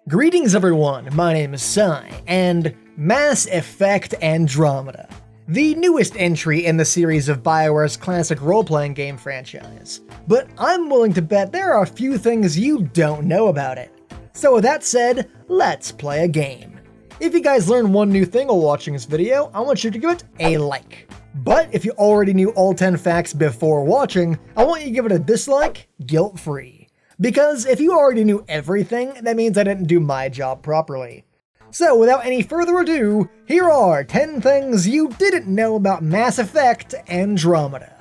Greetings everyone, my name is Sai, and Mass Effect Andromeda, the newest entry in the series of BioWare's classic role-playing game franchise. But I'm willing to bet there are a few things you don't know about it. So with that said, let's play a game. If you guys learn one new thing while watching this video, I want you to give it a like. But if you already knew all 10 facts before watching, I want you to give it a dislike, guilt-free. Because if you already knew everything, that means I didn't do my job properly. So without any further ado, here are 10 things you didn't know about Mass Effect Andromeda.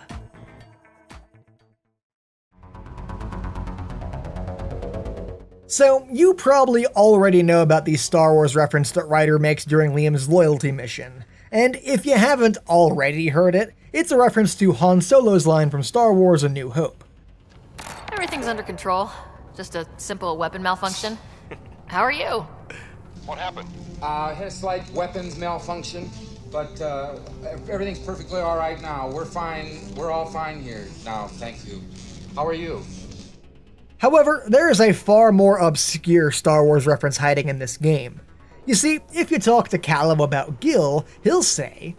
So, you probably already know about the Star Wars reference that Ryder makes during Liam's loyalty mission. And if you haven't already heard it, it's a reference to Han Solo's line from Star Wars A New Hope. Everything's under control. Just a simple weapon malfunction. How are you? What happened? Had a slight weapons malfunction, but everything's perfectly all right now. We're fine. We're all fine here now, thank you. How are you? However, there is a far more obscure Star Wars reference hiding in this game. You see, if you talk to Callum about Gil, he'll say,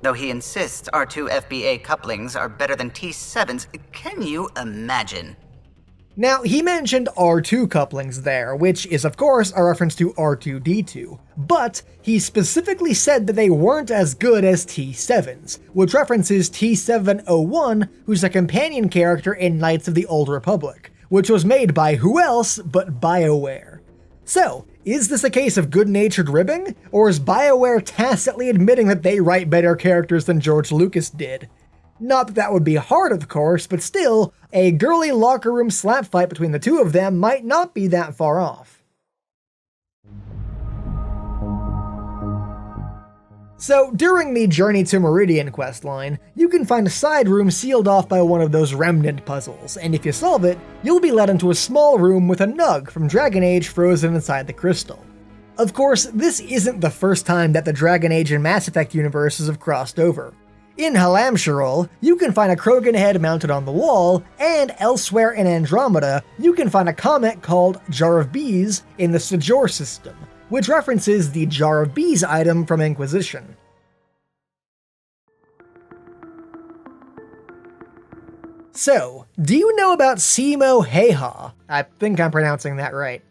though he insists R2 FBA couplings are better than T7s, can you imagine? Now, he mentioned R2 couplings there, which is of course a reference to R2-D2, but he specifically said that they weren't as good as T7s, which references T701, who's a companion character in Knights of the Old Republic, which was made by who else but BioWare. So, is this a case of good-natured ribbing, or is BioWare tacitly admitting that they write better characters than George Lucas did? Not that that would be hard, of course, but still, a girly locker room slap fight between the two of them might not be that far off. So, during the Journey to Meridian questline, you can find a side room sealed off by one of those remnant puzzles, and if you solve it, you'll be led into a small room with a Nug from Dragon Age frozen inside the crystal. Of course, this isn't the first time that the Dragon Age and Mass Effect universes have crossed over. In Halamshirol, you can find a Krogan head mounted on the wall, and elsewhere in Andromeda, you can find a comet called Jar of Bees in the Sajor system, which references the Jar of Bees item from Inquisition. So, do you know about Simo Heiha? I think I'm pronouncing that right.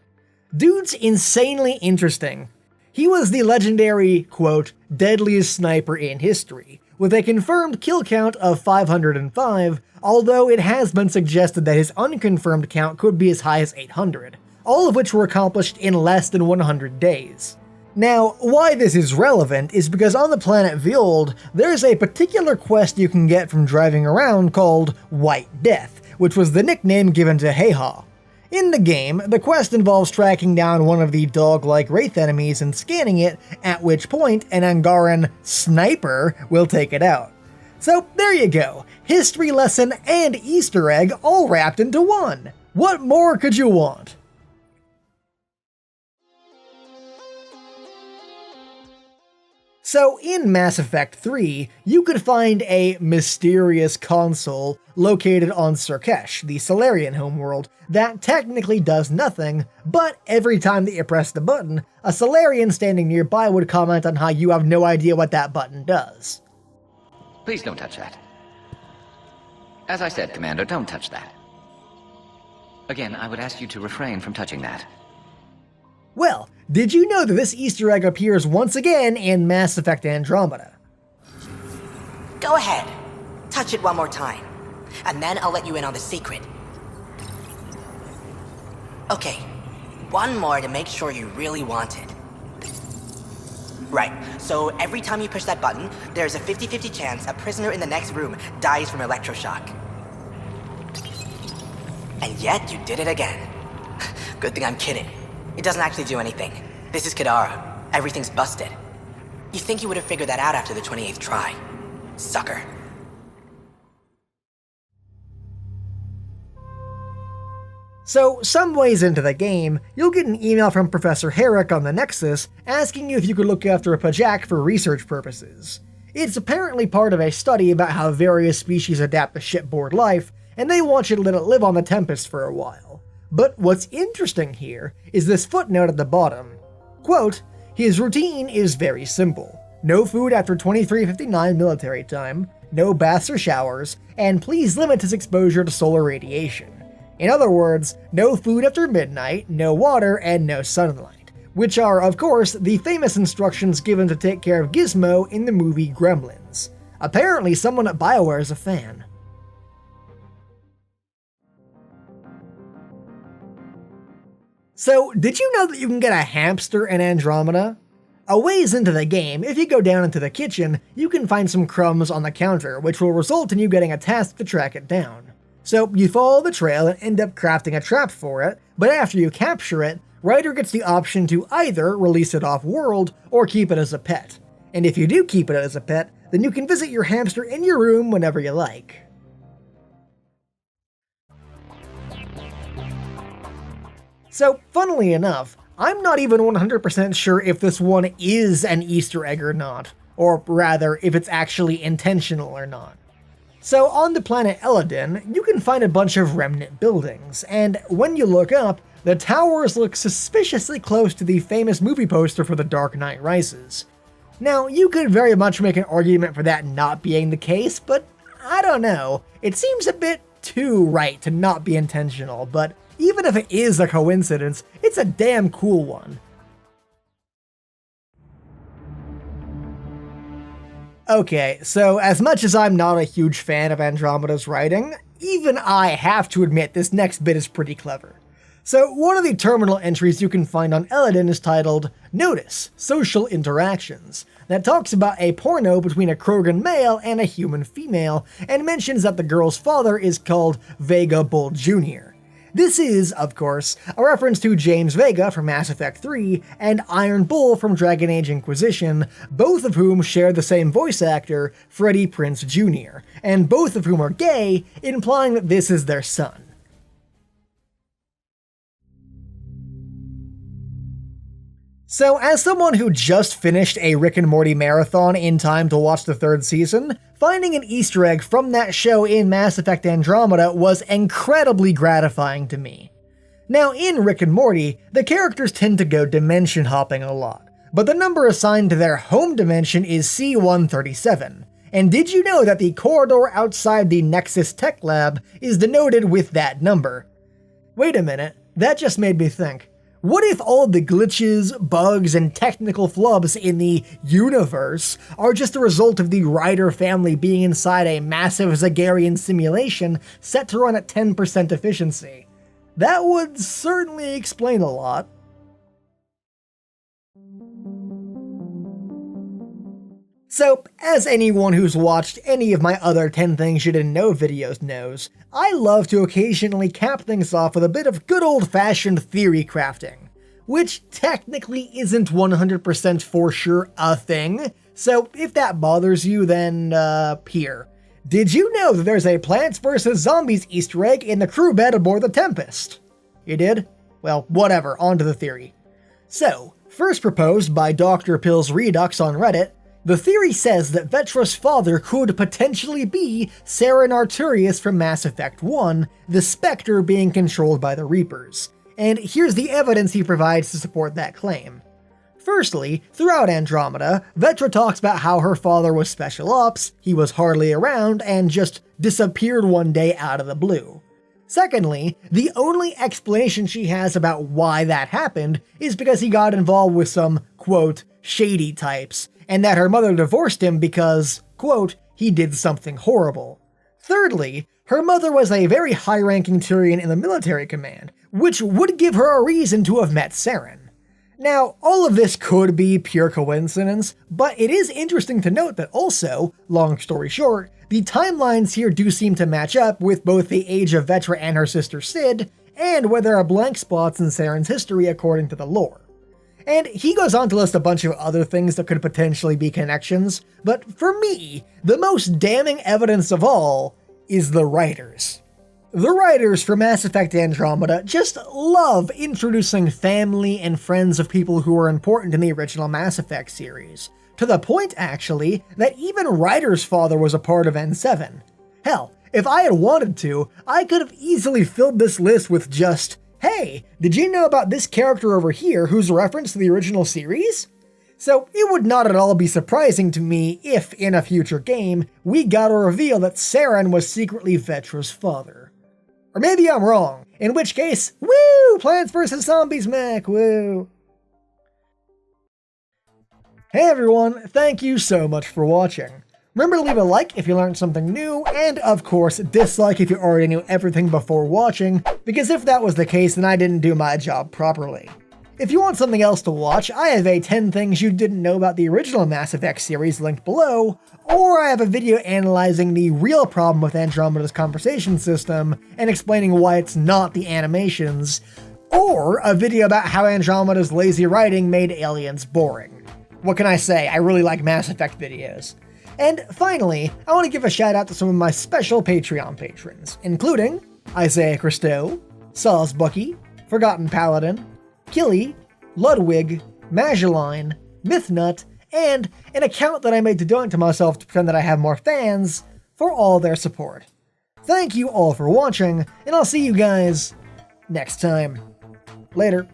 Dude's insanely interesting. He was the legendary, quote, deadliest sniper in history, with a confirmed kill count of 505, although it has been suggested that his unconfirmed count could be as high as 800. All of which were accomplished in less than 100 days. Now, why this is relevant is because on the planet Viold, there's a particular quest you can get from driving around called White Death, which was the nickname given to Heiha. In the game, the quest involves tracking down one of the dog-like wraith enemies and scanning it, at which point an Angaran sniper will take it out. So there you go, history lesson and Easter egg all wrapped into one. What more could you want? So in Mass Effect 3, you could find a mysterious console located on Surkesh, the Salarian homeworld, that technically does nothing, but every time that you press the button, a Salarian standing nearby would comment on how you have no idea what that button does. Please don't touch that. As I said, Commander, don't touch that. Again, I would ask you to refrain from touching that. Well, did you know that this Easter egg appears once again in Mass Effect Andromeda? Go ahead. Touch it one more time. And then I'll let you in on the secret. Okay, one more to make sure you really want it. Right, so every time you push that button, there's a 50-50 chance a prisoner in the next room dies from electroshock. And yet you did it again. Good thing I'm kidding. It doesn't actually do anything. This is Kadara. Everything's busted. You think you would have figured that out after the 28th try. Sucker. So, some ways into the game, you'll get an email from Professor Herrick on the Nexus asking you if you could look after a Pajak for research purposes. It's apparently part of a study about how various species adapt to shipboard life, and they want you to let it live on the Tempest for a while. But what's interesting here is this footnote at the bottom. Quote, his routine is very simple. No food after 23:59 military time, no baths or showers, and please limit his exposure to solar radiation. In other words, no food after midnight, no water, and no sunlight, which are, of course, the famous instructions given to take care of Gizmo in the movie Gremlins. Apparently someone at BioWare is a fan. So, did you know that you can get a hamster in Andromeda? A ways into the game, if you go down into the kitchen, you can find some crumbs on the counter, which will result in you getting a task to track it down. So, you follow the trail and end up crafting a trap for it, but after you capture it, Ryder gets the option to either release it off-world or keep it as a pet. And if you do keep it as a pet, then you can visit your hamster in your room whenever you like. So, funnily enough, I'm not even 100% sure if this one is an Easter egg or not, or rather, if it's actually intentional or not. So, on the planet Eladin, you can find a bunch of remnant buildings, and when you look up, the towers look suspiciously close to the famous movie poster for The Dark Knight Rises. Now, you could very much make an argument for that not being the case, but I don't know. It seems a bit too right to not be intentional, but even if it is a coincidence, it's a damn cool one. Okay, so as much as I'm not a huge fan of Andromeda's writing, even I have to admit this next bit is pretty clever. So one of the terminal entries you can find on Eladin is titled Notice, Social Interactions, that talks about a porno between a Krogan male and a human female, and mentions that the girl's father is called Vega Bull Jr. This is, of course, a reference to James Vega from Mass Effect 3 and Iron Bull from Dragon Age Inquisition, both of whom share the same voice actor, Freddie Prinze Jr., and both of whom are gay, implying that this is their son. So, as someone who just finished a Rick and Morty marathon in time to watch the third season, finding an Easter egg from that show in Mass Effect Andromeda was incredibly gratifying to me. Now, in Rick and Morty, the characters tend to go dimension hopping a lot, but the number assigned to their home dimension is C-137. And did you know that the corridor outside the Nexus Tech Lab is denoted with that number? Wait a minute, that just made me think. What if all the glitches, bugs, and technical flubs in the universe are just a result of the Ryder family being inside a massive Zagarian simulation set to run at 10% efficiency? That would certainly explain a lot. So, as anyone who's watched any of my other 10 Things You Didn't Know videos knows, I love to occasionally cap things off with a bit of good old-fashioned theory crafting, which technically isn't 100% for sure a thing, so if that bothers you, then, here. Did you know that there's a Plants vs. Zombies Easter egg in the crew bed aboard the Tempest? You did? Well, whatever, on to the theory. So, first proposed by Dr. Pills Redux on Reddit, the theory says that Vetra's father could potentially be Saren Arturius from Mass Effect 1, the Spectre being controlled by the Reapers. And here's the evidence he provides to support that claim. Firstly, throughout Andromeda, Vetra talks about how her father was special ops, he was hardly around, and just disappeared one day out of the blue. Secondly, the only explanation she has about why that happened is because he got involved with some, quote, shady types, and that her mother divorced him because, quote, he did something horrible. Thirdly, her mother was a very high-ranking Turian in the military command, which would give her a reason to have met Saren. Now, all of this could be pure coincidence, but it is interesting to note that also, long story short, the timelines here do seem to match up with both the age of Vetra and her sister Sid, and where there are blank spots in Saren's history according to the lore. And he goes on to list a bunch of other things that could potentially be connections, but for me, the most damning evidence of all is the writers. The writers for Mass Effect Andromeda just love introducing family and friends of people who were important in the original Mass Effect series, to the point, actually, that even Ryder's father was a part of N7. Hell, if I had wanted to, I could have easily filled this list with just, hey, did you know about this character over here who's a reference to the original series? So it would not at all be surprising to me if, in a future game, we got a reveal that Saren was secretly Vetra's father. Or maybe I'm wrong, in which case, woo! Plants vs. Zombies mech, woo! Hey everyone, thank you so much for watching. Remember to leave a like if you learned something new, and of course, dislike if you already knew everything before watching, because if that was the case, then I didn't do my job properly. If you want something else to watch, I have a 10 things you didn't know about the original Mass Effect series linked below, or I have a video analyzing the real problem with Andromeda's conversation system and explaining why it's not the animations, or a video about how Andromeda's lazy writing made aliens boring. What can I say? I really like Mass Effect videos. And finally, I want to give a shout out to some of my special Patreon patrons, including Isaiah Christo, Sawsbucky, Forgotten Paladin, Killy, Ludwig, Mageline, Mythnut, and an account that I made to donate to myself to pretend that I have more fans, for all their support. Thank you all for watching, and I'll see you guys next time. Later.